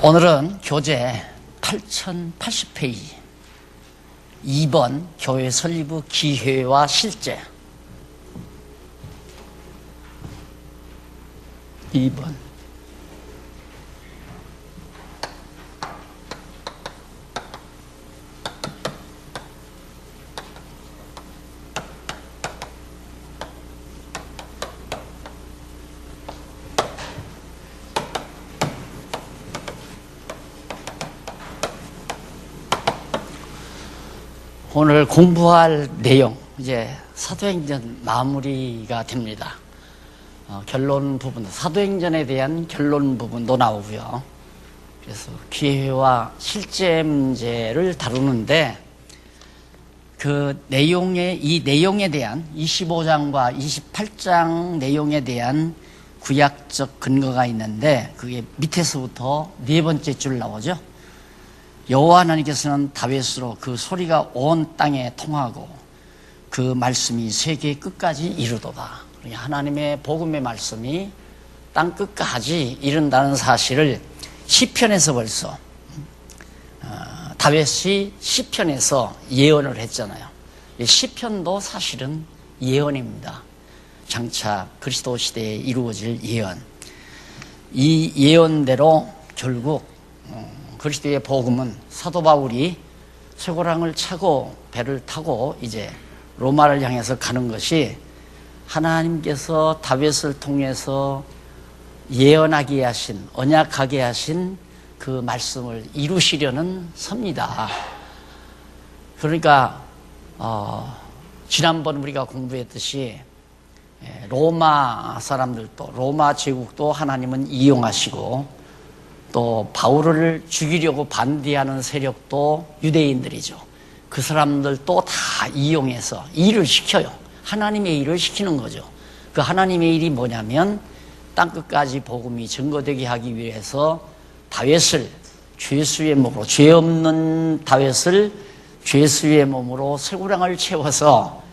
오늘은 교재 8080페이지 2번 교회 설립의 기회와 실제 2번 오늘 공부할 내용, 이제 사도행전 마무리가 됩니다. 결론 부분, 사도행전에 대한 결론 부분도 나오고요. 그래서 기회와 실제 문제를 다루는데 그 내용의, 이 내용에 대한 25장과 28장 내용에 대한 구약적 근거가 있는데 그게 밑에서부터 네 번째 줄 나오죠. 여호와 하나님께서는 다윗으로 그 소리가 온 땅에 통하고 그 말씀이 세계 끝까지 이르도다. 하나님의 복음의 말씀이 땅 끝까지 이른다는 사실을 시편에서 벌써 다윗이 시편에서 예언을 했잖아요. 시편도 사실은 예언입니다. 장차 그리스도 시대에 이루어질 예언. 이 예언대로 결국 그리스도의 복음은 사도 바울이 쇠고랑을 차고 배를 타고 이제 로마를 향해서 가는 것이 하나님께서 다윗을 통해서 예언하게 하신, 언약하게 하신 그 말씀을 이루시려는 섭니다. 그러니까 지난번 우리가 공부했듯이 로마 사람들도, 로마 제국도 하나님은 이용하시고 또 바울을 죽이려고 반대하는 세력도 유대인들이죠. 그 사람들도 다 이용해서 일을 시켜요. 하나님의 일을 시키는 거죠. 그 하나님의 일이 뭐냐면 땅끝까지 복음이 증거되게 하기 위해서 다윗을 죄수의 몸으로, 죄 없는 다윗을 죄수의 몸으로 쇠고랑을 채워서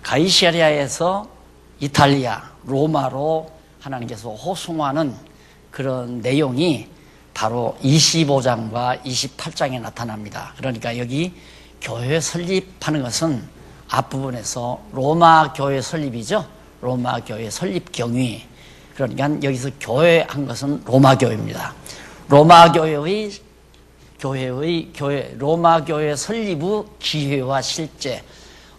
가이사랴에서 이탈리아, 로마로 하나님께서 호송하는 그런 내용이 바로 25장과 28장에 나타납니다. 그러니까 여기 교회 설립하는 것은 앞부분에서 로마 교회 설립이죠. 로마 교회 설립 경위. 그러니까 여기서 교회 한 것은 로마 교회입니다. 로마 교회의 로마 교회 설립의 기회와 실제.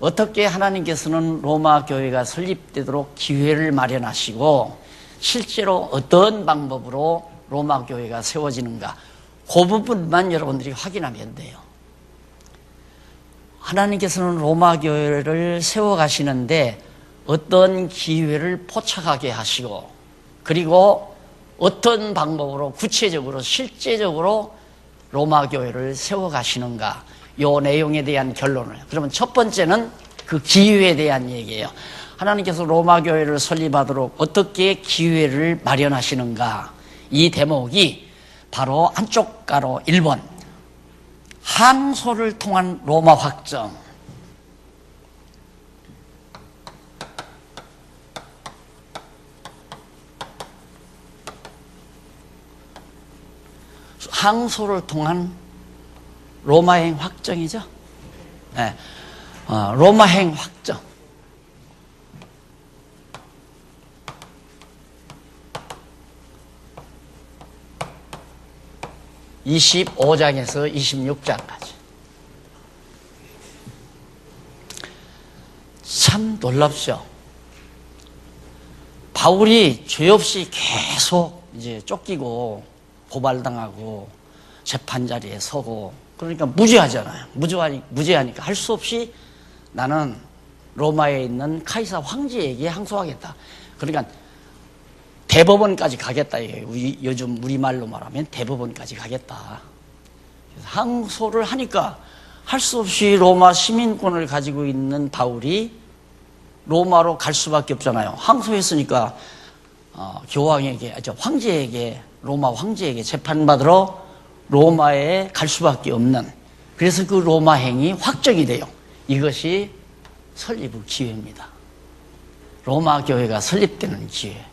어떻게 하나님께서는 로마 교회가 설립되도록 기회를 마련하시고 실제로 어떤 방법으로 로마 교회가 세워지는가, 그 부분만 여러분들이 확인하면 돼요. 하나님께서는 로마 교회를 세워가시는데 어떤 기회를 포착하게 하시고 그리고 어떤 방법으로 구체적으로 실제적으로 로마 교회를 세워가시는가, 이 내용에 대한 결론을. 그러면 첫 번째는 그 기회에 대한 얘기예요. 하나님께서 로마 교회를 설립하도록 어떻게 기회를 마련하시는가, 이 대목이 바로 한쪽 가로 1번 항소를 통한 로마 확정. 항소를 통한 로마행 확정이죠. 네. 로마행 확정. 25장에서 26장까지. 참 놀랍죠. 바울이 죄 없이 계속 이제 쫓기고 고발당하고 재판 자리에 서고 그러니까 무죄하잖아요. 무죄하니까 할 수 없이 나는 로마에 있는 카이사 황제에게 항소하겠다. 그러니까 대법원까지 가겠다. 요즘 우리말로 말하면 대법원까지 가겠다. 그래서 항소를 하니까 할 수 없이 로마 시민권을 가지고 있는 바울이 로마로 갈 수밖에 없잖아요. 항소했으니까 황제에게, 로마 황제에게 재판받으러 로마에 갈 수밖에 없는, 그래서 그 로마행이 확정이 돼요. 이것이 설립의 기회입니다. 로마 교회가 설립되는 기회.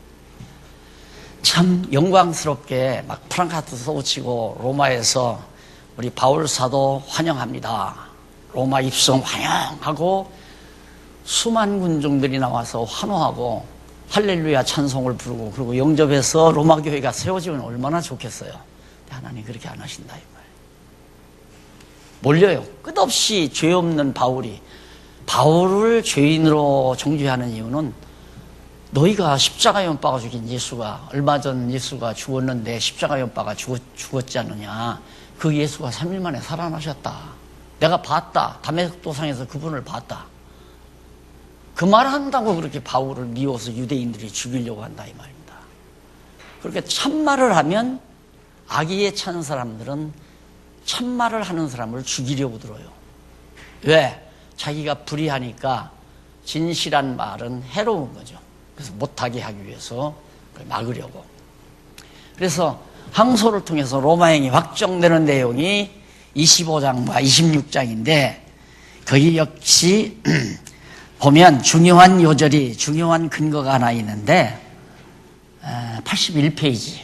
참 영광스럽게 막 프랑카트 쏘치고 로마에서 우리 바울 사도 환영합니다. 로마 입성 환영하고 수만 군중들이 나와서 환호하고 할렐루야 찬송을 부르고 그리고 영접해서 로마 교회가 세워지면 얼마나 좋겠어요. 하나님 그렇게 안 하신다 이 말. 몰려요. 끝없이 죄 없는 바울을 죄인으로 정죄하는 이유는 너희가 십자가에 못 박아 죽인 예수가 얼마 전 예수가 죽었는데 십자가에 못 박아 죽었지 않느냐. 그 예수가 3일 만에 살아나셨다. 내가 봤다. 다메섹 도상에서 그분을 봤다. 그 말 한다고 그렇게 바울을 미워서 유대인들이 죽이려고 한다 이 말입니다. 그렇게 참말을 하면 악의에 찬 사람들은 참말을 하는 사람을 죽이려고 들어요. 왜? 자기가 불의하니까 진실한 말은 해로운 거죠. 그래서 못하게 하기 위해서 그걸 막으려고. 그래서 항소를 통해서 로마행이 확정되는 내용이 25장과 26장인데 거기 역시 보면 중요한 요절이 중요한 근거가 하나 있는데 81페이지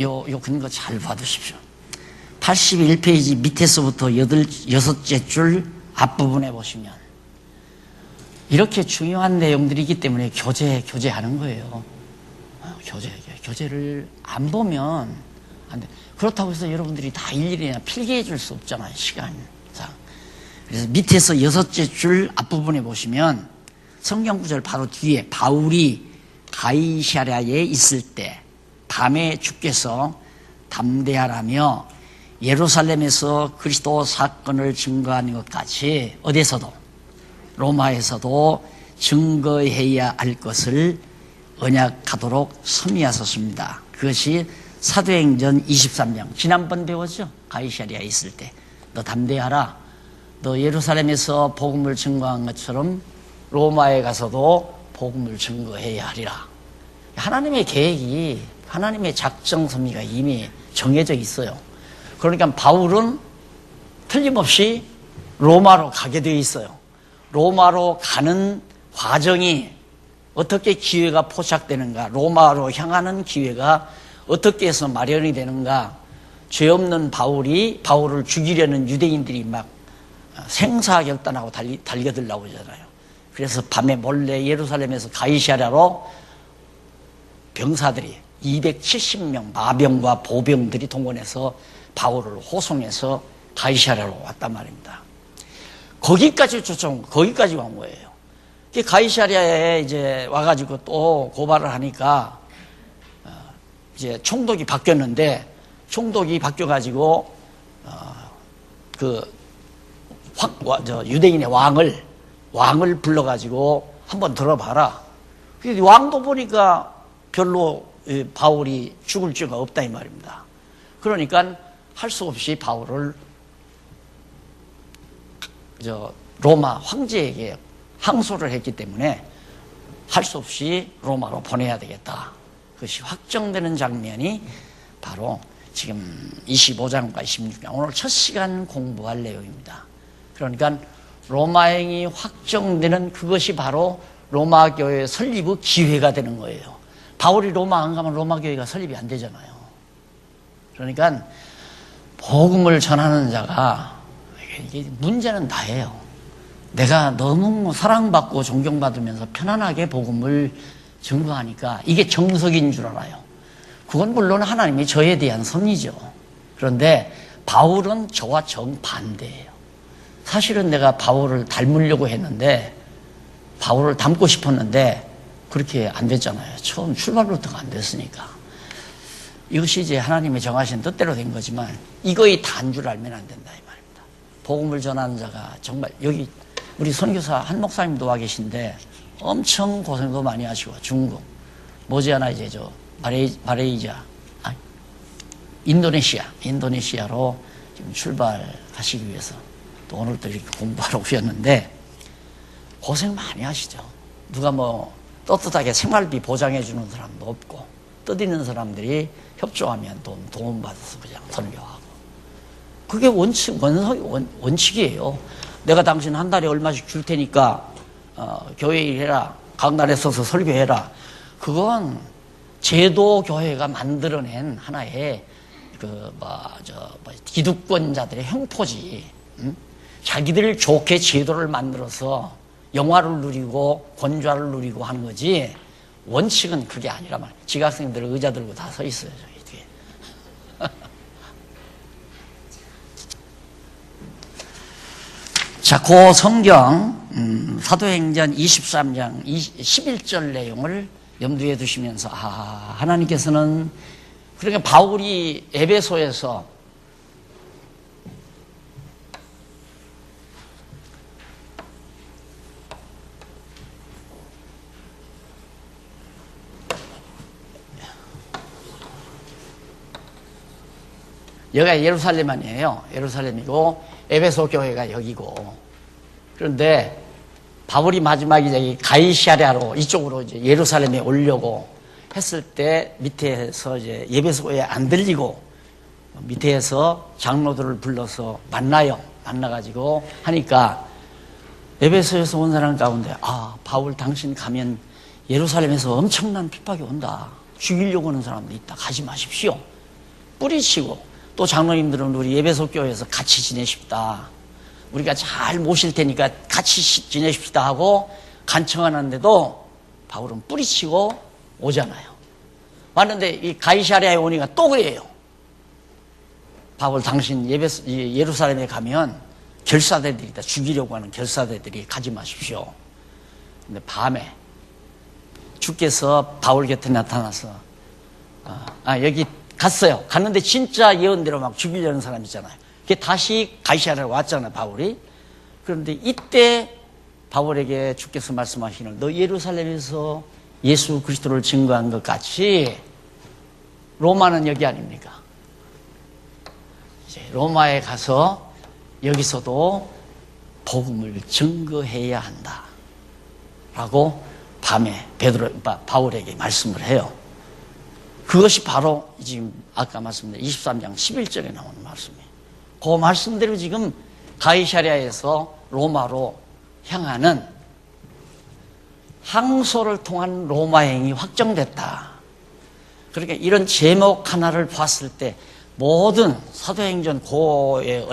요 근거 잘 봐두십시오. 81페이지 밑에서부터 여섯째 줄 앞부분에 보시면 이렇게 중요한 내용들이기 때문에 교제하는 거예요. 교제를 안 보면 안 돼. 그렇다고 해서 여러분들이 다 일일이 필기해 줄 수 없잖아요, 시간상. 그래서 밑에서 여섯째 줄 앞부분에 보시면 성경 구절 바로 뒤에 바울이 가이사랴에 있을 때 밤에 주께서 담대하라며 예루살렘에서 그리스도 사건을 증거하는 것 같이 어디에서도 로마에서도 증거해야 할 것을 언약하도록 섭리하셨습니다. 그것이 사도행전 23장 지난번 배웠죠. 가이사랴에 있을 때 너 담대하라. 너 예루살렘에서 복음을 증거한 것처럼 로마에 가서도 복음을 증거해야 하리라. 하나님의 계획이 하나님의 작정 섭리가 이미 정해져 있어요. 그러니까 바울은 틀림없이 로마로 가게 되어 있어요. 로마로 가는 과정이 어떻게 기회가 포착되는가, 로마로 향하는 기회가 어떻게 해서 마련이 되는가. 죄 없는 바울을 죽이려는 유대인들이 막 생사결단하고 달겨들라고 그러잖아요. 그래서 밤에 몰래 예루살렘에서 가이사랴로 병사들이 270명 마병과 보병들이 동원해서 바울을 호송해서 가이사랴로 왔단 말입니다. 거기까지 온 거예요. 가이사랴에 이제 와가지고 또 고발을 하니까 이제 총독이 바뀌었는데 총독이 바뀌어가지고 유대인의 왕을 불러가지고 한번 들어봐라. 왕도 보니까 별로 바울이 죽을 죄가 없다 이 말입니다. 그러니까 할 수 없이 바울을 로마 황제에게 항소를 했기 때문에 할 수 없이 로마로 보내야 되겠다. 그것이 확정되는 장면이 바로 지금 25장과 26장 오늘 첫 시간 공부할 내용입니다. 그러니까 로마행이 확정되는 그것이 바로 로마 교회 설립의 기회가 되는 거예요. 바울이 로마 안 가면 로마 교회가 설립이 안 되잖아요. 그러니까 복음을 전하는 자가 이게 문제는 나예요. 내가 너무 사랑받고 존경받으면서 편안하게 복음을 증거하니까 이게 정석인 줄 알아요. 그건 물론 하나님이 저에 대한 섭리죠. 그런데 바울은 저와 정반대예요. 사실은 내가 바울을 닮으려고 했는데 바울을 닮고 싶었는데 그렇게 안 됐잖아요. 처음 출발부터가 안 됐으니까. 이것이 이제 하나님이 정하신 뜻대로 된 거지만 이거의 단 줄 알면 안 된다 이 말입니다. 복음을 전하는 자가 정말 여기 우리 선교사 한 목사님도 와 계신데 엄청 고생도 많이 하시고 중국 머지않아 이제 마레이시아 인도네시아로 지금 출발하시기 위해서 또 오늘도 이렇게 공부하러 오셨는데 고생 많이 하시죠. 누가 떳떳하게 생활비 보장해 주는 사람도 없고 뜻 있는 사람들이 협조하면 도움받아서 그냥 선교하고 그게 원칙이에요. 내가 당신 한 달에 얼마씩 줄 테니까 교회 일해라. 강단에 서서 설교해라. 그건 제도 교회가 만들어낸 하나의 기득권자들의 형포지. 응? 자기들 좋게 제도를 만들어서 영화를 누리고 권좌를 누리고 하는 거지, 원칙은 그게 아니라 말이야. 지각생들 의자 들고 다 서 있어요, 저기 뒤에. 자, 그 성경 사도행전 23장 11절 내용을 염두에 두시면서 하나님께서는, 그러니까 바울이 에베소에서 여기가 예루살렘 아니에요. 예루살렘이고 에베소 교회가 여기고. 그런데 바울이 마지막에 여기 가이사랴로 이쪽으로 이제 예루살렘에 오려고 했을 때 밑에서 이제 에베소 교회 안 들리고 밑에서 장로들을 불러서 만나요. 만나가지고 하니까 에베소에서 온 사람 가운데 바울 당신 가면 예루살렘에서 엄청난 핍박이 온다. 죽이려고 하는 사람도 있다. 가지 마십시오. 뿌리치고 또 장로님들은 우리 에베소 교회에서 같이 지내십시다. 우리가 잘 모실 테니까 같이 지내십시다 하고 간청하는데도 바울은 뿌리치고 오잖아요. 왔는데 이 가이사랴에 오니까 또 그래요. 바울 당신 예루살렘에 가면 결사대들이 다 죽이려고 하는 결사대들이 가지 마십시오. 근데 밤에 주께서 바울 곁에 나타나서 여기 갔어요. 갔는데 진짜 예언대로 막 죽이려는 사람 있잖아요. 그게 다시 가이사랴로 왔잖아요, 바울이. 그런데 이때 바울에게 주께서 말씀하시는, 너 예루살렘에서 예수 그리스도를 증거한 것 같이 로마는 여기 아닙니까? 이제 로마에 가서 여기서도 복음을 증거해야 한다 라고 밤에 바울에게 말씀을 해요. 그것이 바로 지금 아까 말씀드린 23장 11절에 나오는 말씀이에요. 그 말씀대로 지금 가이사랴에서 로마로 향하는 항소를 통한 로마행이 확정됐다. 그러니까 이런 제목 하나를 봤을 때 모든 사도행전 고에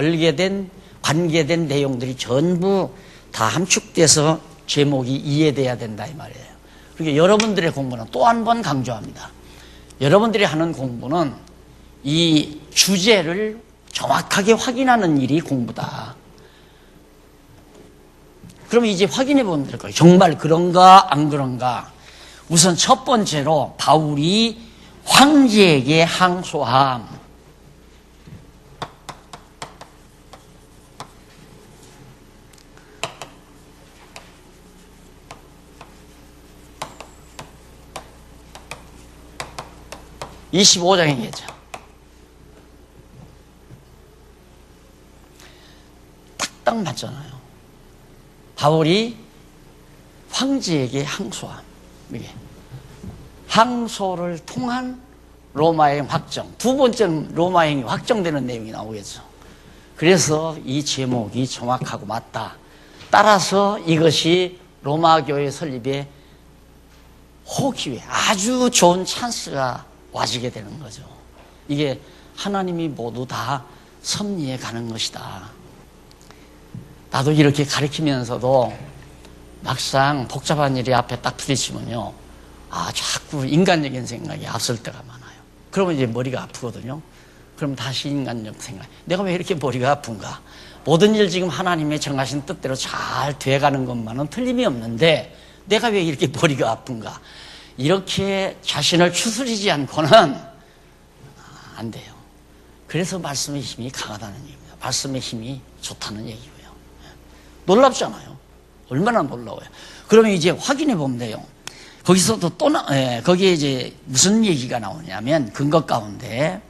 관계된 내용들이 전부 다 함축돼서 제목이 이해돼야 된다 이 말이에요. 그러니까 여러분들의 공부는 또 한 번 강조합니다. 여러분들이 하는 공부는 이 주제를 정확하게 확인하는 일이 공부다. 그럼 이제 확인해 보면 될 거예요. 정말 그런가 안 그런가. 우선 첫 번째로 바울이 황제에게 항소함. (25장에) 얘기하죠. 딱 맞잖아요. 바울이 황제에게 항소함. 이게 항소를 통한 로마행 확정. 두 번째는 로마행이 확정되는 내용이 나오겠죠. 그래서 이 제목이 정확하고 맞다. 따라서 이것이 로마 교회 설립의 호기회, 아주 좋은 찬스가 와지게 되는 거죠. 이게 하나님이 모두 다 섭리해 가는 것이다. 나도 이렇게 가르치면서도 막상 복잡한 일이 앞에 딱 부딪히면요, 자꾸 인간적인 생각이 앞설 때가 많아요. 그러면 이제 머리가 아프거든요. 그럼 다시 인간적 생각. 내가 왜 이렇게 머리가 아픈가? 모든 일 지금 하나님의 정하신 뜻대로 잘 돼가는 것만은 틀림이 없는데 내가 왜 이렇게 머리가 아픈가? 이렇게 자신을 추스리지 않고는 안 돼요. 그래서 말씀의 힘이 강하다는 얘기입니다. 말씀의 힘이 좋다는 얘기고요. 놀랍잖아요. 얼마나 놀라워요. 그러면 이제 확인해 보면 돼요. 거기서도 거기에 이제 무슨 얘기가 나오냐면 근거 가운데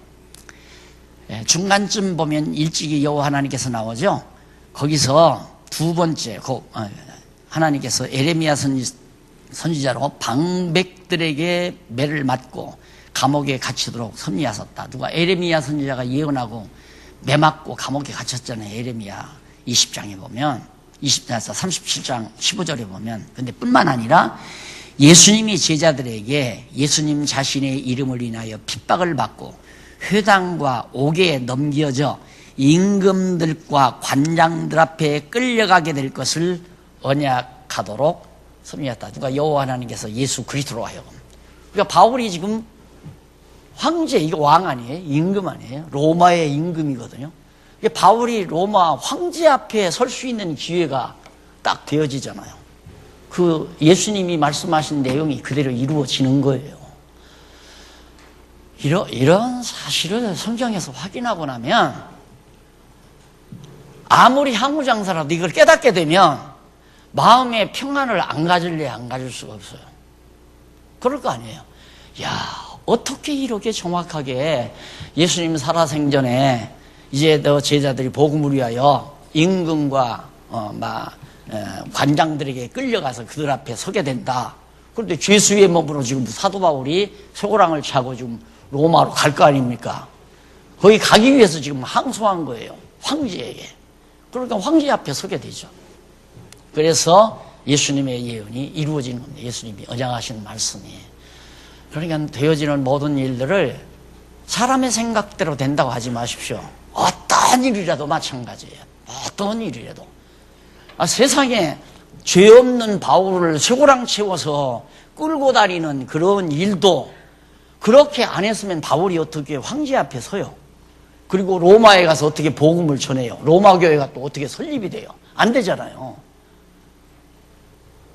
중간쯤 보면 일찍이 여호와 하나님께서 나오죠. 거기서 두 번째 하나님께서 에레미야 선지자로 방백들에게 매를 맞고 감옥에 갇히도록 섭리하셨다. 누가? 에레미야 선지자가 예언하고 매 맞고 감옥에 갇혔잖아요. 에레미야 20장에 보면 37장 15절에 보면. 근데 뿐만 아니라 예수님이 제자들에게 예수님 자신의 이름을 인하여 핍박을 받고 회당과 옥에 넘겨져 임금들과 관장들 앞에 끌려가게 될 것을 언약하도록 섭리했다. 누가 여호와 하나님께서 예수 그리스도로 하여금. 그러니까 바울이 지금 황제, 이거 왕 아니에요? 임금 아니에요? 로마의 임금이거든요. 바울이 로마 황제 앞에 설 수 있는 기회가 딱 되어지잖아요. 그 예수님이 말씀하신 내용이 그대로 이루어지는 거예요. 이런 사실을 성경에서 확인하고 나면 아무리 항우장사라도 이걸 깨닫게 되면 마음의 평안을 안 가질래 안 가질 수가 없어요. 그럴 거 아니에요. 야, 어떻게 이렇게 정확하게 예수님 살아생전에 이제 너 제자들이 복음을 위하여 임금과 관장들에게 끌려가서 그들 앞에 서게 된다. 그런데 죄수의 몸으로 지금 사도 바울이 쇠고랑을 차고 지금 로마로 갈 거 아닙니까? 거기 가기 위해서 지금 항소한 거예요. 황제에게. 그러니까 황제 앞에 서게 되죠. 그래서 예수님의 예언이 이루어지는 겁니다. 예수님이 언약하신 말씀이. 그러니까 되어지는 모든 일들을 사람의 생각대로 된다고 하지 마십시오. 어떤 일이라도 마찬가지예요. 어떤 일이라도. 세상에 죄 없는 바울을 쇠고랑 채워서 끌고 다니는 그런 일도 그렇게 안 했으면 바울이 어떻게 황제 앞에 서요? 그리고 로마에 가서 어떻게 복음을 전해요? 로마 교회가 또 어떻게 설립이 돼요? 안 되잖아요.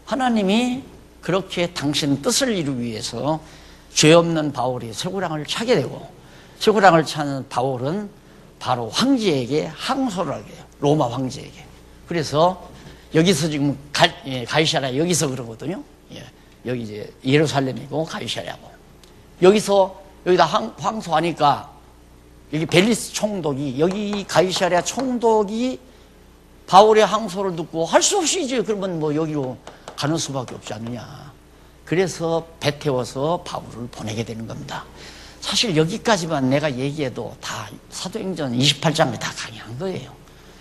하나님이 그렇게 당신 뜻을 이루기 위해서 죄 없는 바울이 쇠고랑을 차게 되고 쇠고랑을 차는 바울은 바로 황제에게 항소를 하게 해요. 로마 황제에게. 그래서 여기서 지금 가이사랴 여기서 그러거든요. 여기 이제 예루살렘이고 가이사랴고. 여기다 항소하니까 여기 벨리스 총독이 여기 가이사랴 총독이 바울의 항소를 듣고 할 수 없이 이제 그러면 뭐 여기로 가는 수밖에 없지 않느냐. 그래서 배 태워서 바울을 보내게 되는 겁니다. 사실 여기까지만 내가 얘기해도 다 사도행전 28장에 다 강의한 거예요.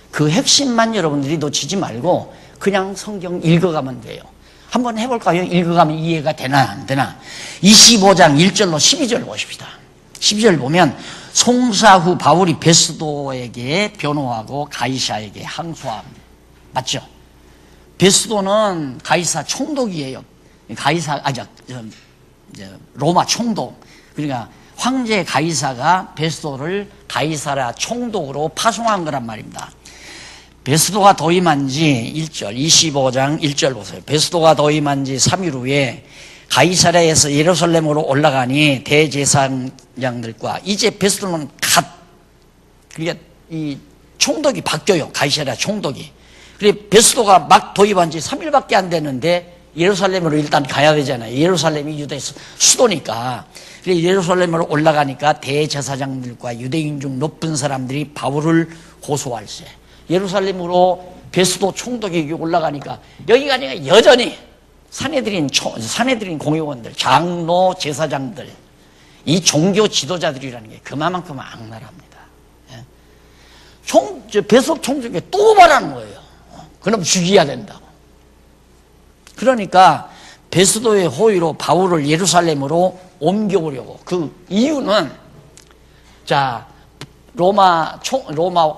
그 핵심만 여러분들이 놓치지 말고 그냥 성경 읽어가면 돼요. 한번 해볼까요? 읽어가면 이해가 되나 안 되나. 25장 1절로 12절 보십시다. 12절 보면 송사 후 바울이 베스도에게 변호하고 가이사에게 항소함. 맞죠? 베스도는 가이사 총독이에요. 로마 총독. 그러니까 황제 가이사가 베스도를 가이사랴 총독으로 파송한 거란 말입니다. 베스도가 도임한 지 1절, 25장 1절 보세요. 베스도가 도임한 지 3일 후에 가이사랴에서 예루살렘으로 올라가니 대제사장들과 이제 베스도는 그러니까 이 총독이 바뀌어요. 가이사랴 총독이. 그래 베스도가 막 도입한 지 3일밖에 안 됐는데 예루살렘으로 일단 가야 되잖아요. 예루살렘이 유대 수도니까. 그래 예루살렘으로 올라가니까 대제사장들과 유대인 중 높은 사람들이 바울을 고소할세. 예루살렘으로 베스도 총독에게 올라가니까 여기가 아니라 여전히 사내들인 공회원들, 장로, 제사장들, 이 종교 지도자들이라는 게 그만큼 악랄합니다. 베스도 총독에게 또 말하는 거예요. 그럼 죽여야 된다고. 그러니까 베스도의 호의로 바울을 예루살렘으로 옮겨오려고. 그 이유는 로마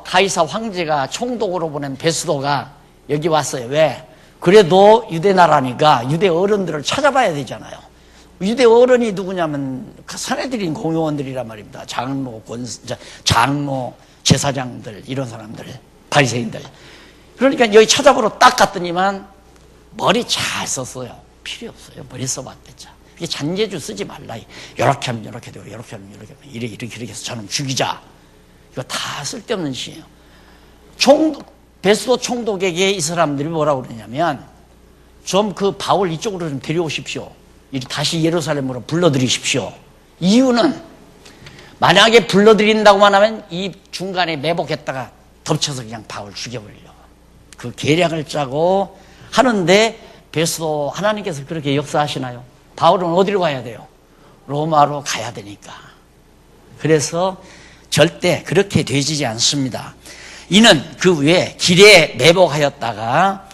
가이사 황제가 총독으로 보낸 베스도가 여기 왔어요. 왜? 그래도 유대 나라니까 유대 어른들을 찾아봐야 되잖아요. 유대 어른이 누구냐면 사내들인 공회원들이란 말입니다. 장로, 제사장들 이런 사람들, 바리새인들. 그러니까 여기 찾아보러 딱 갔더니만 머리 잘 썼어요. 필요 없어요. 머리 써봤겠죠. 이게 잔재주 쓰지 말라. 이렇게 하면 이렇게 되고 이렇게 하면 이렇게 되고 이렇게 해서 저놈 죽이자. 이거 다 쓸데없는 시예요. 베스도 총독에게 이 사람들이 뭐라고 그러냐면 좀 그 바울 이쪽으로 좀 데려오십시오. 다시 예루살렘으로 불러들이십시오. 이유는 만약에 불러들인다고만 하면 이 중간에 매복했다가 덮쳐서 그냥 바울 죽여버리려고. 그 계략을 짜고 하는데 베스도 하나님께서 그렇게 역사하시나요? 바울은 어디로 가야 돼요? 로마로 가야 되니까. 그래서 절대 그렇게 되지 않습니다. 이는 그 후에 길에 매복하였다가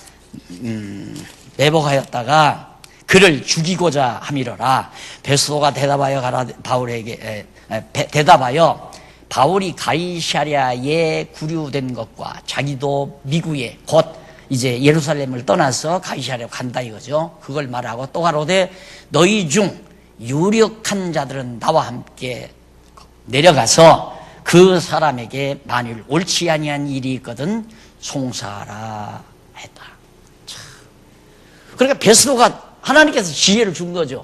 그를 죽이고자 함이러라. 베스도가 대답하여 바울에게 대답하여 바울이 가이사랴에 구류된 것과 자기도 미국에 곧 이제 예루살렘을 떠나서 가이사랴로 간다 이거죠. 그걸 말하고 또 가로되 너희 중 유력한 자들은 나와 함께 내려가서 그 사람에게 만일 옳지 아니한 일이 있거든 송사하라 했다. 그러니까 베스도가 하나님께서 지혜를 준 거죠.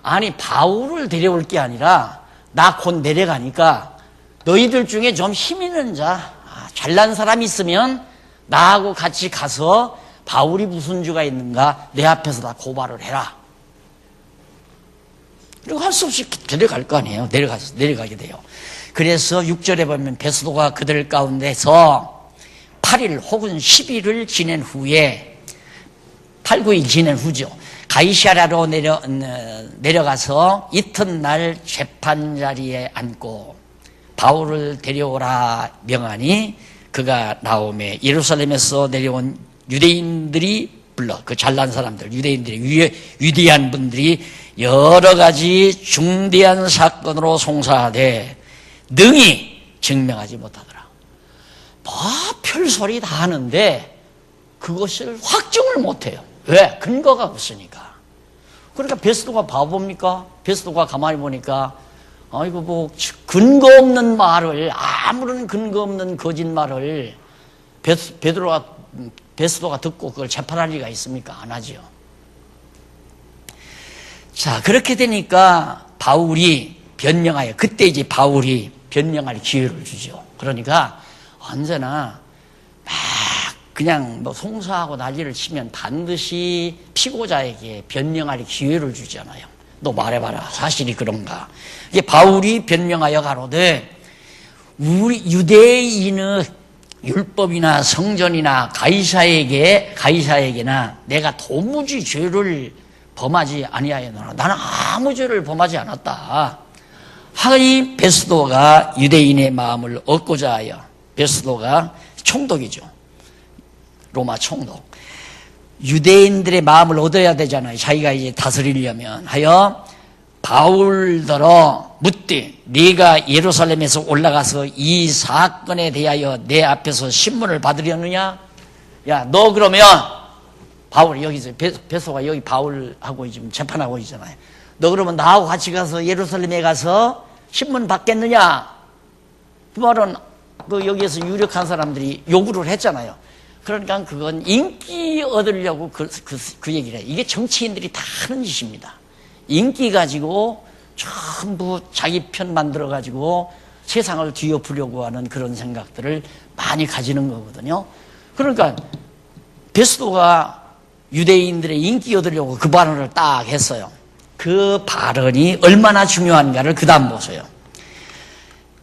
아니 바울을 데려올 게 아니라 나 곧 내려가니까 너희들 중에 좀 힘 있는 자, 잘난 사람이 있으면 나하고 같이 가서 바울이 무슨 죄가 있는가 내 앞에서 다 고발을 해라. 그리고 할 수 없이 데려갈 거 아니에요. 내려가게 돼요. 그래서 6절에 보면 베스도가 그들 가운데서 8일 혹은 10일을 지낸 후에 8, 9일 지낸 후죠. 가이사랴로 내려가서 이튿날 재판 자리에 앉고 바울을 데려오라 명하니 그가 나오매 예루살렘에서 내려온 유대인들이 불러 그 잘난 사람들 유대인들이 위대한 분들이 여러 가지 중대한 사건으로 송사하되 능히 증명하지 못하더라. 뭐 별소리 다 하는데 그것을 확정을 못해요. 왜? 근거가 없으니까. 그러니까 베스도가 바보입니까? 베스도가 가만히 보니까 아이고 뭐 근거 없는 말을 아무런 근거 없는 거짓말을 베스도가 듣고 그걸 재판할 리가 있습니까? 안 하죠. 자 그렇게 되니까 바울이 변명하여 그때 이제 바울이 변명할 기회를 주죠. 그러니까 언제나 막 그냥 뭐 송사하고 난리를 치면 반드시 피고자에게 변명할 기회를 주잖아요. 너 말해봐라. 사실이 그런가? 이게 바울이 변명하여 가로되 우리 유대인의 율법이나 성전이나 가이사에게나 내가 도무지 죄를 범하지 아니하였노라. 나는 아무 죄를 범하지 않았다. 하니 베스도가 유대인의 마음을 얻고자 하여 베스도가 총독이죠. 로마 총독. 유대인들의 마음을 얻어야 되잖아요. 자기가 이제 다스리려면 하여 바울더러 묻되 네가 예루살렘에서 올라가서 이 사건에 대하여 내 앞에서 신문을 받으려느냐? 야, 너 그러면 바울이 여기서 베소가 여기 바울하고 지금 재판하고 있잖아요. 너 그러면 나하고 같이 가서 예루살렘에 가서 신문 받겠느냐? 그 말은 그 여기에서 유력한 사람들이 요구를 했잖아요. 그러니까 그건 인기 얻으려고 그 얘기를 해요. 이게 정치인들이 다 하는 짓입니다. 인기 가지고 전부 자기 편 만들어가지고 세상을 뒤엎으려고 하는 그런 생각들을 많이 가지는 거거든요. 그러니까 베스도가 유대인들의 인기 얻으려고 그 발언을 딱 했어요. 그 발언이 얼마나 중요한가를 그 다음 보세요.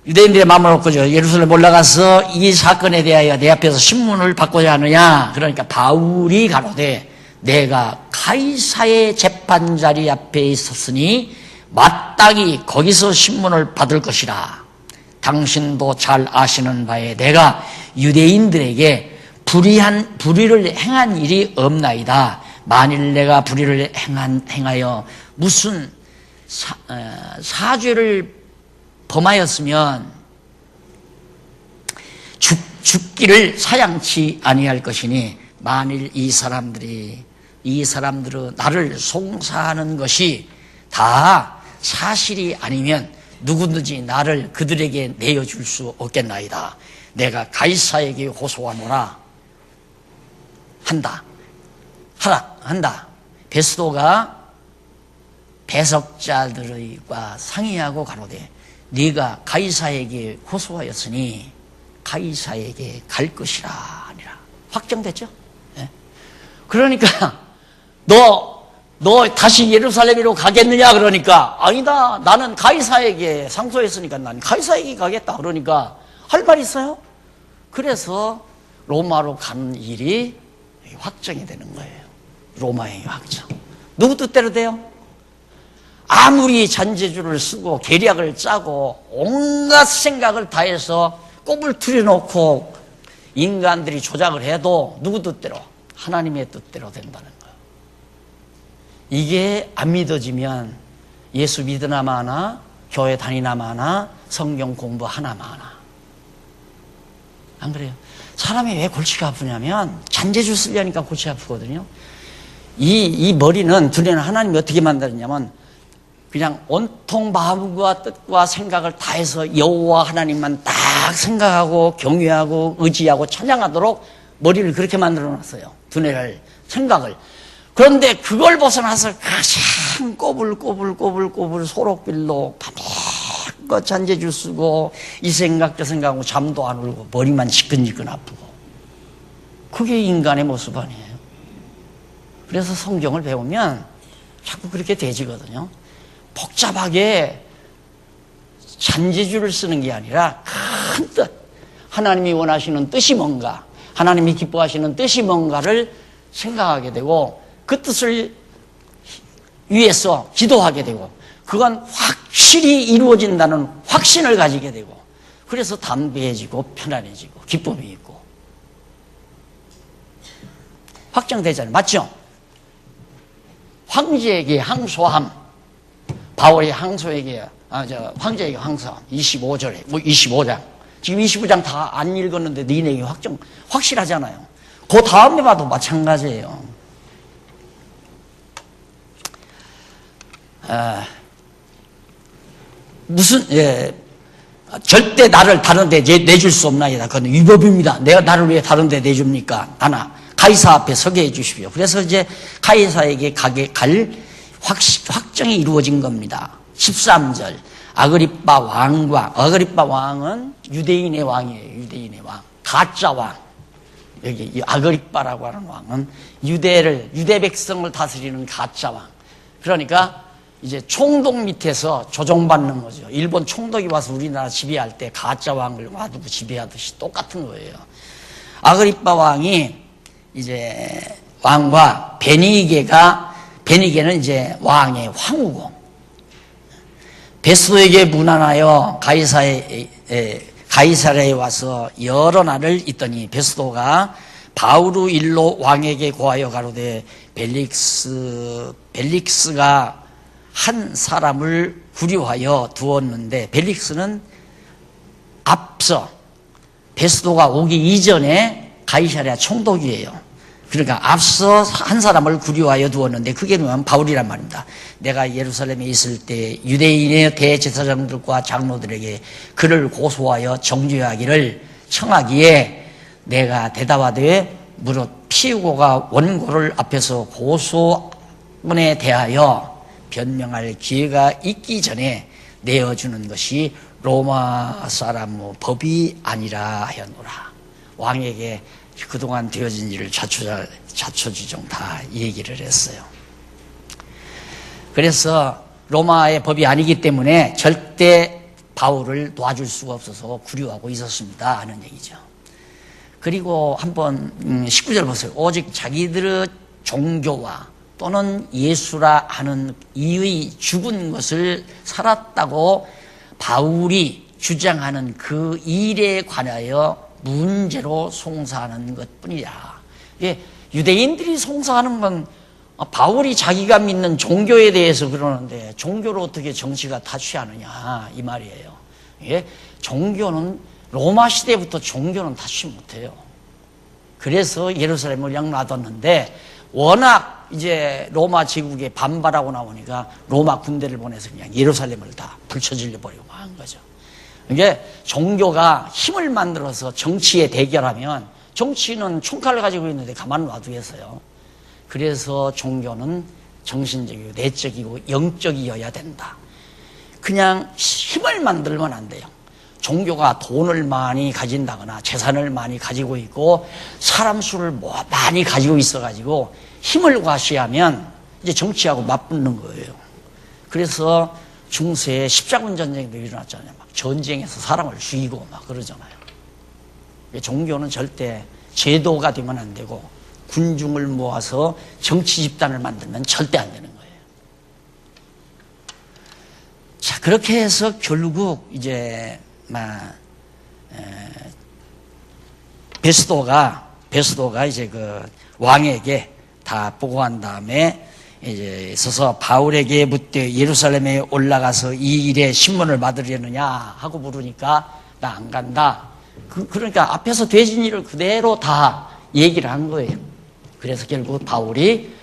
유대인들의 마음을 얻고죠. 예루살렘 올라가서 이 사건에 대하여 내 앞에서 신문을 받고자 하느냐. 그러니까 바울이 가로되 내가 가이사의 재판 자리 앞에 있었으니 마땅히 거기서 신문을 받을 것이라. 당신도 잘 아시는 바에 내가 유대인들에게 불의를 행한 일이 없나이다. 만일 내가 불의를 행하여 무슨 사죄를 범하였으면 죽기를 사양치 아니할 것이니 만일 이 사람들은 나를 송사하는 것이 다 사실이 아니면 누구든지 나를 그들에게 내어줄 수 없겠나이다. 내가 가이사에게 호소하노라 한다. 베스도가 배석자들과 상의하고 가로되 네가 가이사에게 호소하였으니 가이사에게 갈 것이라 아니라. 확정됐죠? 네? 그러니까 너 다시 예루살렘으로 가겠느냐? 그러니까 아니다. 나는 가이사에게 상소했으니까 난 가이사에게 가겠다. 그러니까 할 말 있어요? 그래서 로마로 가는 일이 확정이 되는 거예요. 로마의 확정. 누구 뜻대로 돼요? 아무리 잔재주를 쓰고 계략을 짜고 온갖 생각을 다해서 꼽을 들여놓고 인간들이 조작을 해도 누구 뜻대로? 하나님의 뜻대로 된다는 거예요. 이게 안 믿어지면 예수 믿으나 마나, 교회 다니나 마나, 성경 공부 하나 마나. 안 그래요? 사람이 왜 골치가 아프냐면 잔재주 쓰려니까 골치 아프거든요. 이 머리는, 두뇌는 하나님이 어떻게 만들었냐면 그냥 온통 마음과 뜻과 생각을 다해서 여호와 하나님만 딱 생각하고 경외하고 의지하고 찬양하도록 머리를 그렇게 만들어 놨어요. 두뇌를, 생각을. 그런데 그걸 벗어나서 가장 꼬불꼬불 소록빌로 밤새껏 잔재주 쓰고 이 생각 저 생각하고 잠도 안 오고 머리만 지끈지끈 아프고, 그게 인간의 모습 아니에요. 그래서 성경을 배우면 자꾸 그렇게 되지거든요. 복잡하게 잔재주를 쓰는 게 아니라 큰 뜻, 하나님이 원하시는 뜻이 뭔가, 하나님이 기뻐하시는 뜻이 뭔가를 생각하게 되고 그 뜻을 위해서 기도하게 되고 그건 확실히 이루어진다는 확신을 가지게 되고, 그래서 담대해지고 편안해지고 기쁨이 있고 확정되잖아요. 맞죠? 황제에게 항소함, 바울이 황제에게 항소함 25절에 25장 지금 25장 다 안 읽었는데 네 내용이 확실하잖아요. 그 다음에 봐도 마찬가지예요. 절대 나를 다른 데 내줄 수 없나이다. 그건 위법입니다. 내가 나를 왜 다른 데 내줍니까? 하나, 가이사 앞에 서게 해 주십시오. 그래서 이제 가이사에게 갈 확정이 이루어진 겁니다. 13절. 아그리빠 왕은 유대인의 왕이에요. 유대인의 왕. 가짜 왕. 여기 이 아그리빠라고 하는 왕은 유대 백성을 다스리는 가짜 왕. 그러니까 이제 총독 밑에서 조종받는 거죠. 일본 총독이 와서 우리나라 지배할 때 가짜 왕을 놔두고 지배하듯이 똑같은 거예요. 아그리빠 왕이 이제 왕과 베니게는 이제 왕의 황후고, 베스도에게 문안하여 가이사랴에 와서 여러 날을 있더니 베스도가 바우르 일로 왕에게 고하여 가로되 벨릭스가 한 사람을 구류하여 두었는데, 벨릭스는 앞서 베스도가 오기 이전에 가이사랴 총독이에요. 그러니까 앞서 한 사람을 구류하여 두었는데 그게 뭐냐면 바울이란 말입니다. 내가 예루살렘에 있을 때 유대인의 대제사장들과 장로들에게 그를 고소하여 정죄하기를 청하기에 내가 대답하되 무릇 피우고가 원고를 앞에서 고소문에 대하여 변명할 기회가 있기 전에 내어주는 것이 로마 사람의 법이 아니라 하였노라. 왕에게 그동안 되어진 일을 자초지종 다 얘기를 했어요. 그래서 로마의 법이 아니기 때문에 절대 바울을 놔줄 수가 없어서 구류하고 있었습니다 하는 얘기죠. 그리고 한번 19절 보세요. 오직 자기들의 종교와 또는 예수라 하는 이의 죽은 것을 살았다고 바울이 주장하는 그 일에 관하여 문제로 송사하는 것뿐이야. 유대인들이 송사하는 건 바울이 자기가 믿는 종교에 대해서 그러는데 종교로 어떻게 정치가 타취하느냐 이 말이에요. 종교는 로마 시대부터 종교는 타취 못해요. 그래서 예루살렘을 그냥 놔뒀는데 워낙 이제 로마 제국에 반발하고 나오니까 로마 군대를 보내서 그냥 예루살렘을 다 불쳐질려 버리고 한 거죠. 이게 종교가 힘을 만들어서 정치에 대결하면 정치는 총칼을 가지고 있는데 가만 놔두겠어요. 그래서 종교는 정신적이고 내적이고 영적이어야 된다. 그냥 힘을 만들면 안 돼요. 종교가 돈을 많이 가진다거나 재산을 많이 가지고 있고 사람 수를 많이 가지고 있어가지고 힘을 과시하면 이제 정치하고 맞붙는 거예요. 그래서 중세에 십자군 전쟁도 일어났잖아요. 막 전쟁에서 사람을 죽이고 막 그러잖아요. 종교는 절대 제도가 되면 안 되고 군중을 모아서 정치 집단을 만들면 절대 안 되는 거예요. 자, 그렇게 해서 결국 이제 베스도가 이제 그 왕에게 다 보고한 다음에 이제 있어서 바울에게 묻되 예루살렘에 올라가서 이 일의 신문을 받으려느냐 하고 물으니까 나 안 간다. 그러니까 앞에서 되진 일을 그대로 다 얘기를 한 거예요. 그래서 결국 바울이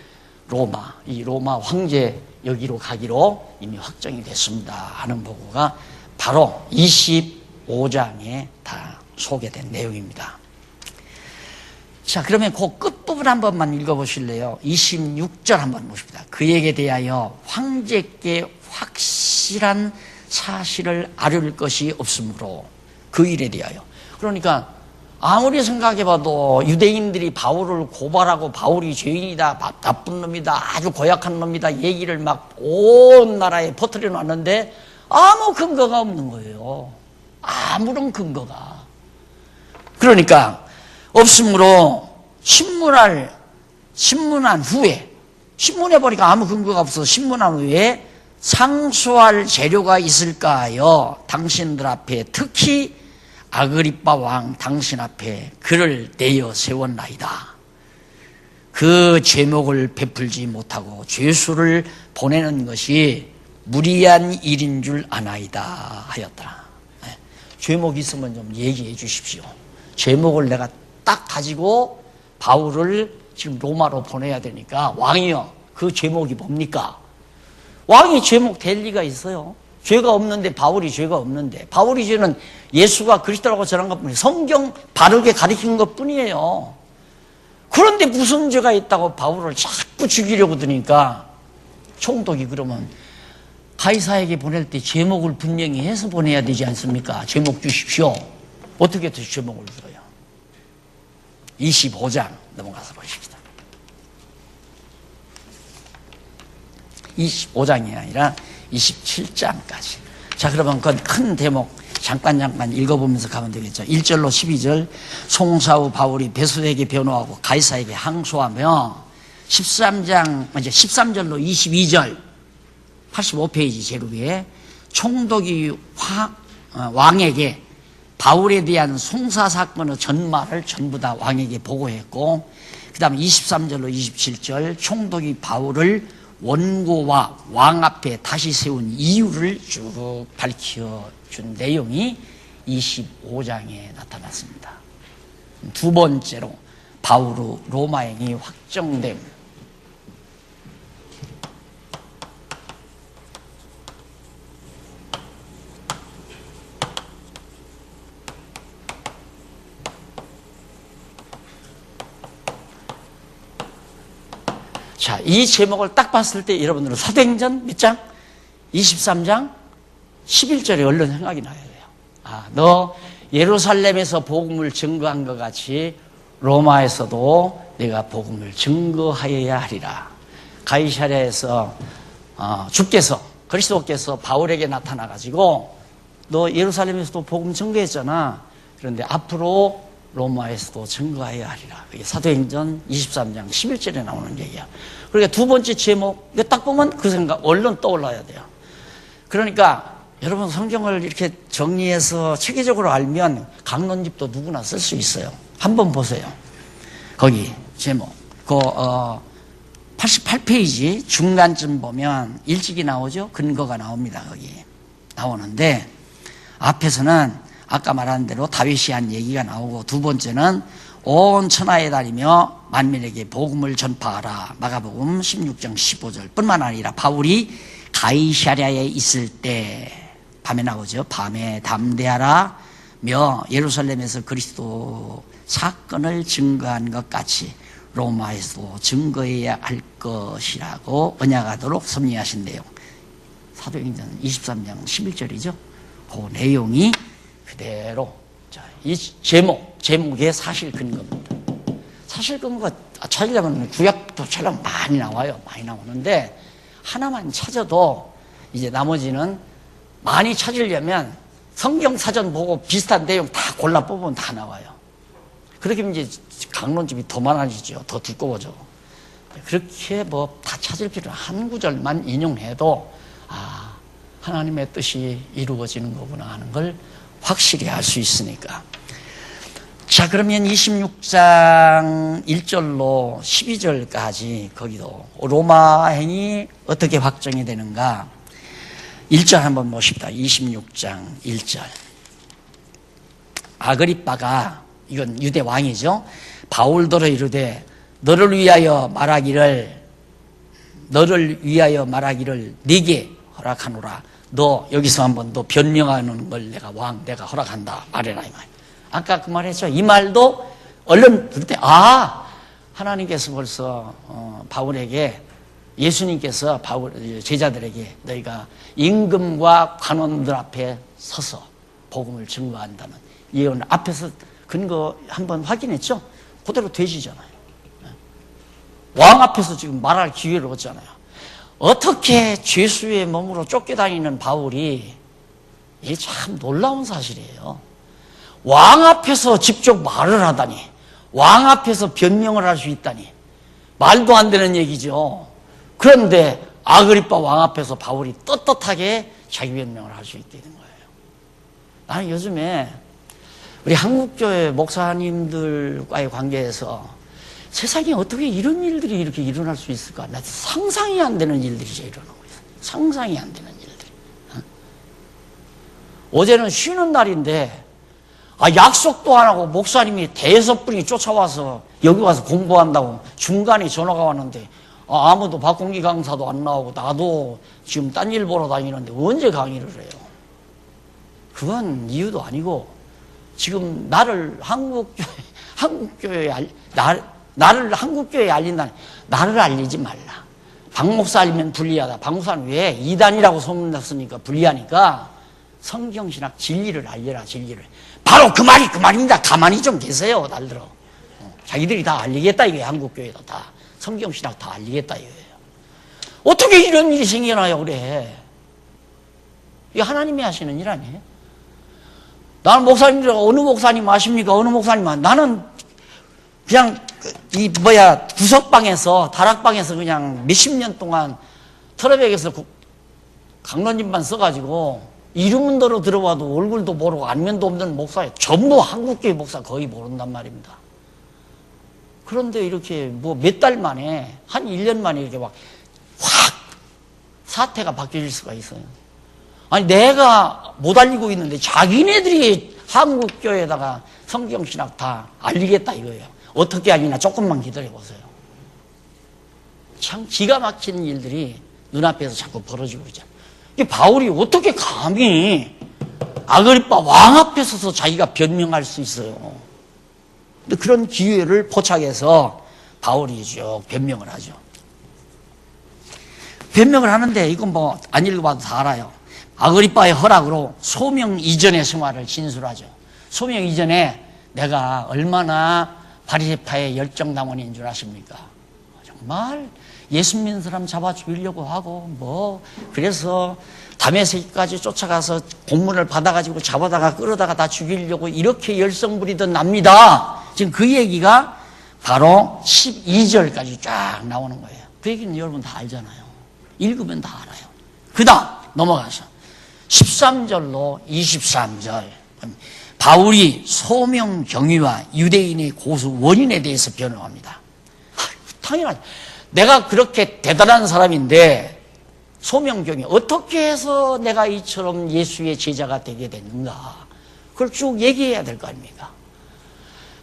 이 로마 황제 여기로 가기로 이미 확정이 됐습니다 하는 보고가 바로 25장에 다 소개된 내용입니다. 자, 그러면 그 끝부분 한 번만 읽어보실래요? 26절 한번 보십니다. 그에게 대하여 황제께 확실한 사실을 아뢰을 것이 없으므로 그 일에 대하여. 그러니까 아무리 생각해봐도 유대인들이 바울을 고발하고 바울이 죄인이다, 나쁜 놈이다, 아주 고약한 놈이다 얘기를 막 온 나라에 퍼뜨려 놨는데 아무 근거가 없는 거예요. 아무런 근거가. 그러니까 없으므로 신문한 후에, 신문해보니까 아무 근거가 없어서 신문한 후에 상소할 재료가 있을까요? 당신들 앞에 특히 아그리빠 왕 당신 앞에 글을 내어 세웠나이다. 그 제목을 베풀지 못하고 죄수를 보내는 것이 무리한 일인 줄 아나이다 하였더라. 제목이 있으면 좀 얘기해 주십시오. 제목을 내가 딱 가지고 바울을 지금 로마로 보내야 되니까 왕이요, 그 제목이 뭡니까? 왕이 제목 될 리가 있어요? 죄가 없는데, 바울이 죄가 없는데, 바울이 죄는 예수가 그리스도라고 전한 것뿐이에요. 성경 바르게 가르친 것뿐이에요. 그런데 무슨 죄가 있다고 바울을 자꾸 죽이려고 드니까 총독이 그러면 가이사에게 보낼 때 제목을 분명히 해서 보내야 되지 않습니까? 제목 주십시오. 어떻게 제목을 줘요? 25장 넘어가서 보십시다. 25장이 아니라 27장까지. 자, 그러면 그 큰 대목 잠깐 읽어보면서 가면 되겠죠. 1절로 12절. 송사 후 바울이 베소에게 변호하고 가이사에게 항소하며 13절로 22절 85페이지 제일 위에 총독이 왕에게 바울에 대한 송사 사건의 전말을 전부 다 왕에게 보고했고, 그 다음에 23절로 27절 총독이 바울을 원고와 왕 앞에 다시 세운 이유를 쭉 밝혀준 내용이 25장에 나타났습니다. 두 번째로 바울의 로마행이 확정됨. 자, 이 제목을 딱 봤을 때 여러분들은 사도행전 몇 장? 23장 11절에 얼른 생각이 나야 돼요. 아, 너 예루살렘에서 복음을 증거한 것 같이 로마에서도 내가 복음을 증거하여야 하리라. 가이사랴에서 주께서, 그리스도께서 바울에게 나타나가지고 너 예루살렘에서도 복음 증거했잖아. 그런데 앞으로 로마에서도 증거하여야 하리라. 그게 사도행전 23장 11절에 나오는 얘기야. 그러니까 두 번째 제목, 딱 보면 그 생각 얼른 떠올라야 돼요. 그러니까 여러분 성경을 이렇게 정리해서 체계적으로 알면 강론집도 누구나 쓸 수 있어요. 한번 보세요. 거기 제목. 88페이지 중간쯤 보면 일찍이 나오죠? 근거가 나옵니다. 거기 나오는데 앞에서는 아까 말한 대로 다윗이 한 얘기가 나오고, 두 번째는 온 천하에 다니며 만민에게 복음을 전파하라. 마가복음 16장 15절 뿐만 아니라 바울이 가이사랴에 있을 때 밤에 나오죠. 밤에 담대하라며 예루살렘에서 그리스도 사건을 증거한 것 같이 로마에서도 증거해야 할 것이라고 언약하도록 섭리하신 내용. 사도행전 23장 11절이죠. 그 내용이 그대로, 자, 이 제목의 사실 근거입니다. 사실 근거가 찾으려면 구약도처럼 많이 나와요. 많이 나오는데 하나만 찾아도 이제 나머지는 많이 찾으려면 성경 사전 보고 비슷한 내용 다 골라 뽑으면 다 나와요. 그렇게 이제 강론집이 더 많아지죠. 더 두꺼워져. 그렇게 뭐 다 찾을 필요는 한 구절만 인용해도 아, 하나님의 뜻이 이루어지는 거구나 하는 걸 확실히 알 수 있으니까. 자, 그러면 26장 1절로 12절까지 거기도 로마행이 어떻게 확정이 되는가? 1절 한번 보십시다. 26장 1절. 아그리빠가, 이건 유대 왕이죠. 바울더러 이르되 너를 위하여 말하기를 네게 허락하노라. 너 여기서 한번 너 변명하는 걸 내가 허락한다 말해라 이 말. 아까 그 말했죠. 이 말도 얼른 그때 하나님께서 벌써 바울에게, 예수님께서 바울 제자들에게 너희가 임금과 관원들 앞에 서서 복음을 증거한다는 예언을 앞에서 근거 한번 확인했죠. 그대로 되시잖아요. 왕 앞에서 지금 말할 기회를 얻잖아요. 어떻게 죄수의 몸으로 쫓겨다니는 바울이, 이게 참 놀라운 사실이에요. 왕 앞에서 직접 말을 하다니, 왕 앞에서 변명을 할 수 있다니 말도 안 되는 얘기죠. 그런데 아그리빠 왕 앞에서 바울이 떳떳하게 자기 변명을 할 수 있게 된 거예요. 나는 요즘에 우리 한국교회 목사님들과의 관계에서 세상에 어떻게 이런 일들이 이렇게 일어날 수 있을까? 나 상상이 안 되는 일들이 이제 일어나고 있어요. 상상이 안 되는 일들이. 어제는 쉬는 날인데 약속도 안 하고 목사님이 대여섯 분이 쫓아와서 여기 와서 공부한다고 중간에 전화가 왔는데 아무도 박공기 강사도 안 나오고 나도 지금 딴 일 보러 다니는데 언제 강의를 해요? 그건 이유도 아니고 지금 나를 한국교회에 알린다니, 나를 알리지 말라. 박 목사 알리면 불리하다. 박 목사는 왜? 이단이라고 소문났으니까 불리하니까 성경신학 진리를 알려라, 진리를. 바로 그 말입니다. 가만히 좀 계세요, 날들어. 자기들이 다 알리겠다 이거예요. 한국교회도 다 성경신학 다 알리겠다 이거예요. 어떻게 이런 일이 생겨나요 그래? 이게 하나님이 하시는 일 아니에요? 나는 목사님들 어느 목사님 아십니까? 어느 목사님 나는 그냥 구석방에서 다락방에서 그냥 몇십 년 동안 텔레비에서 강론집만 써가지고 이름은 들어봐도 얼굴도 모르고 안면도 없는 목사예요. 전부 한국교회 목사 거의 모른단 말입니다. 그런데 이렇게 몇 달 만에, 한 1년 만에 이렇게 확 사태가 바뀔 수가 있어요. 아니, 내가 못 알리고 있는데 자기네들이 한국교회에다가 성경신학 다 알리겠다 이거예요. 어떻게 알리나 조금만 기다려보세요. 참 기가 막히는 일들이 눈앞에서 자꾸 벌어지고 있잖아요. 바울이 어떻게 감히 아그리빠 왕 앞에 서서 자기가 변명할 수 있어요. 근데 그런 기회를 포착해서 바울이 쭉 변명을 하죠. 변명을 하는데 이건 안 읽어봐도 다 알아요. 아그리빠의 허락으로 소명 이전의 생활을 진술하죠. 소명 이전에 내가 얼마나 바리새파의 열정당원인 줄 아십니까? 정말 예수 믿는 사람 잡아 죽이려고 하고 그래서 다메섹까지 쫓아가서 공문을 받아가지고 잡아다가 끌어다가 다 죽이려고 이렇게 열성 부리던 납니다. 지금 그 얘기가 바로 12절까지 쫙 나오는 거예요. 그 얘기는 여러분 다 알잖아요. 읽으면 다 알아요. 그 다음 넘어가서 13절로 23절 바울이 소명 경위와 유대인의 고수 원인에 대해서 변호합니다. 당연하죠. 내가 그렇게 대단한 사람인데 소명 경위 어떻게 해서 내가 이처럼 예수의 제자가 되게 됐는가, 그걸 쭉 얘기해야 될 거 아닙니까?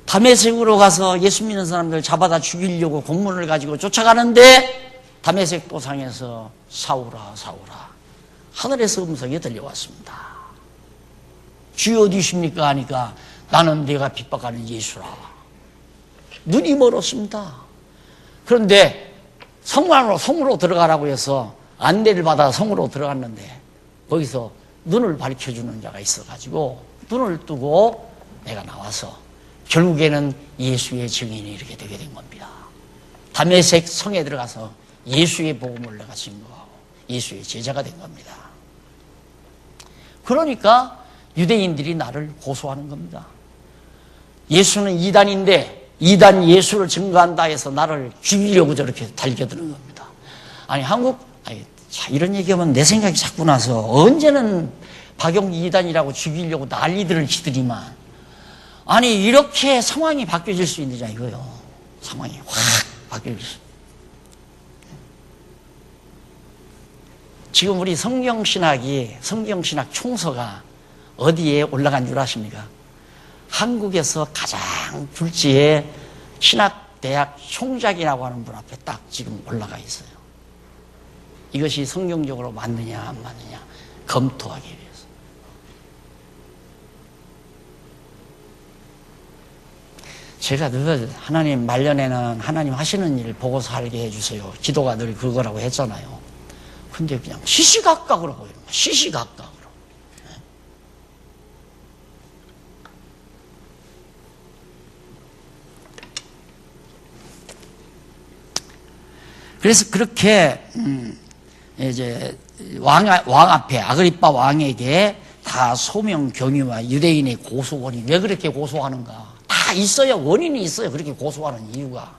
다메섹으로 가서 예수 믿는 사람들 잡아다 죽이려고 공문을 가지고 쫓아가는데 다메섹 도상에서 사울아 사울아 하늘에서 음성이 들려왔습니다. 주여 어디십니까 하니까 나는 네가 핍박하는 예수라. 눈이 멀었습니다. 그런데 성으로 들어가라고 해서 안내를 받아 성으로 들어갔는데 거기서 눈을 밝혀주는 자가 있어가지고 눈을 뜨고 내가 나와서 결국에는 예수의 증인이 이렇게 되게 된 겁니다. 다메섹 성에 들어가서 예수의 복음을 내가 증거하고 예수의 제자가 된 겁니다. 그러니까 유대인들이 나를 고소하는 겁니다. 예수는 이단인데 이단 예수를 증거한다 해서 나를 죽이려고 저렇게 달겨드는 겁니다. 이런 얘기하면 내 생각이 자꾸 나서 언제는 박용기 이단이라고 죽이려고 난리들을 치더니만 아니 이렇게 상황이 바뀌어질 수 있느냐 이거요. 상황이 확 바뀌어질 수. 지금 우리 성경신학 총서가 어디에 올라간 줄 아십니까? 한국에서 가장 굴지의 신학대학 총장이라고 하는 분 앞에 딱 지금 올라가 있어요. 이것이 성경적으로 맞느냐 안 맞느냐 검토하기 위해서. 제가 늘 하나님 말년에는 하나님 하시는 일 보고 살게 해주세요. 기도가 늘 그거라고 했잖아요. 근데 그냥 시시각각으로 보여요. 시시각각으로. 그래서 그렇게 이제 왕 앞에 아그리빠 왕에게 다 소명 경유와 유대인의 고소 원인, 왜 그렇게 고소하는가? 다 있어요. 원인이 있어요. 그렇게 고소하는 이유가.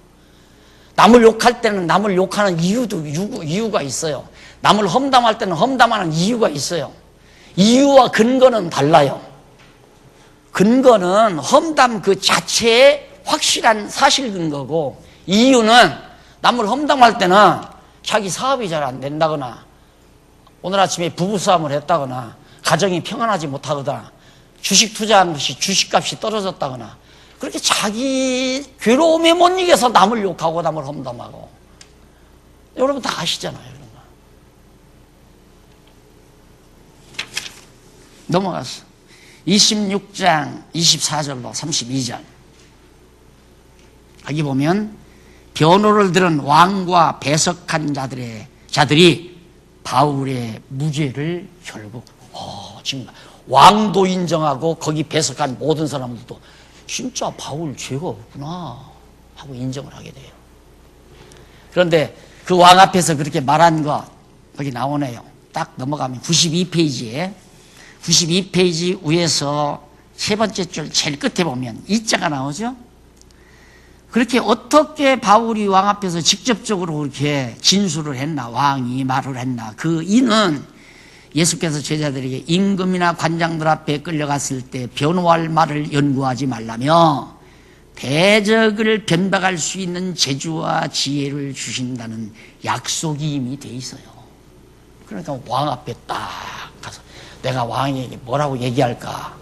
남을 욕할 때는 남을 욕하는 이유가 있어요. 남을 험담할 때는 험담하는 이유가 있어요. 이유와 근거는 달라요. 근거는 험담 그 자체의 확실한 사실 근거고, 이유는 남을 험담할 때는 자기 사업이 잘 안 된다거나, 오늘 아침에 부부싸움을 했다거나, 가정이 평안하지 못하거나, 주식 투자한 것이 주식값이 떨어졌다거나, 그렇게 자기 괴로움에 못 이겨서 남을 욕하고 남을 험담하고. 여러분 다 아시잖아요. 이런 거. 넘어갔어. 26장 24절로 32절. 여기 보면 변호를 들은 왕과 배석한 자들이 바울의 무죄를 결국 지금 왕도 인정하고 거기 배석한 모든 사람들도 진짜 바울 죄가 없구나 하고 인정을 하게 돼요. 그런데 그 왕 앞에서 그렇게 말한 거 거기 나오네요. 딱 넘어가면 92페이지에 92페이지 위에서 세 번째 줄 제일 끝에 보면 이자가 나오죠. 그렇게 어떻게 바울이 왕 앞에서 직접적으로 그렇게 진술을 했나, 왕이 말을 했나. 그 이는 예수께서 제자들에게 임금이나 관장들 앞에 끌려갔을 때 변호할 말을 연구하지 말라며 대적을 변박할 수 있는 재주와 지혜를 주신다는 약속이 이미 돼 있어요. 그러니까 왕 앞에 딱 가서 내가 왕에게 뭐라고 얘기할까.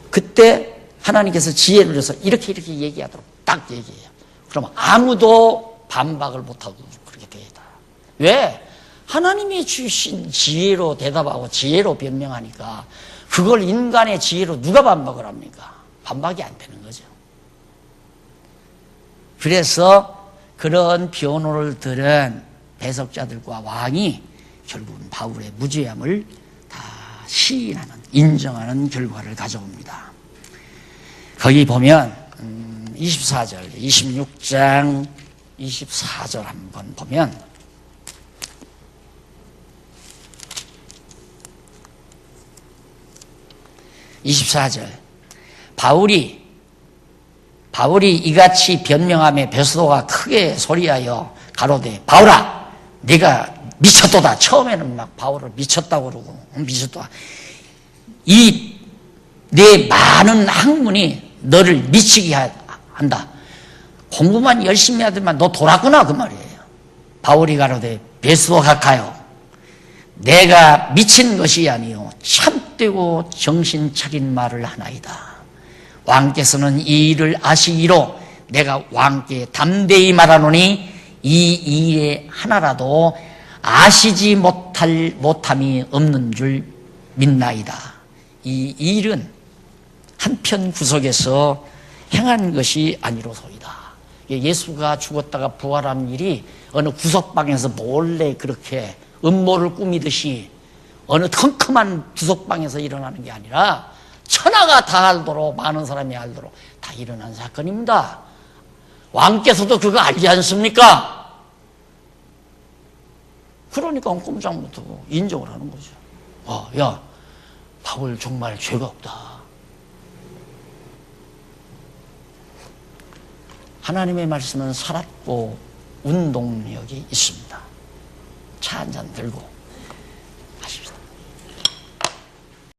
그때 하나님께서 지혜를 줘서 이렇게 얘기하도록 딱 얘기해요. 그러면 아무도 반박을 못하고 그렇게 되다. 왜? 하나님이 주신 지혜로 대답하고 지혜로 변명하니까 그걸 인간의 지혜로 누가 반박을 합니까? 반박이 안 되는 거죠. 그래서 그런 변호를 들은 배석자들과 왕이 결국은 바울의 무죄함을 다 시인하는, 인정하는 결과를 가져옵니다. 거기 보면 24절, 26장 24절 한번 보면 바울이 이같이 변명하며 베스도가 크게 소리하여 가로되 바울아 네가 미쳤도다. 처음에는 막 바울을 미쳤다고 그러고 미쳤다. 이 네 많은 학문이 너를 미치게 한다. 공부만 열심히 하더만 너 돌았구나 그 말이에요. 바울이 가로되 베스도 각하여 내가 미친 것이 아니요 참되고 정신 차린 말을 하나이다. 왕께서는 이 일을 아시기로 내가 왕께 담대히 말하노니 이 일에 하나라도 아시지 못함이 없는 줄 믿나이다. 이 일은 한편 구석에서 행한 것이 아니로소이다. 예수가 죽었다가 부활한 일이 어느 구석방에서 몰래 그렇게 음모를 꾸미듯이 어느 컴컴한 구석방에서 일어나는 게 아니라 천하가 다 알도록, 많은 사람이 알도록 다 일어난 사건입니다. 왕께서도 그거 알지 않습니까? 그러니까 꼼짝 못하고 인정을 하는 거죠. 야, 바울 정말 죄가 없다. 하나님의 말씀은 살았고 운동력이 있습니다. 차 한 잔 들고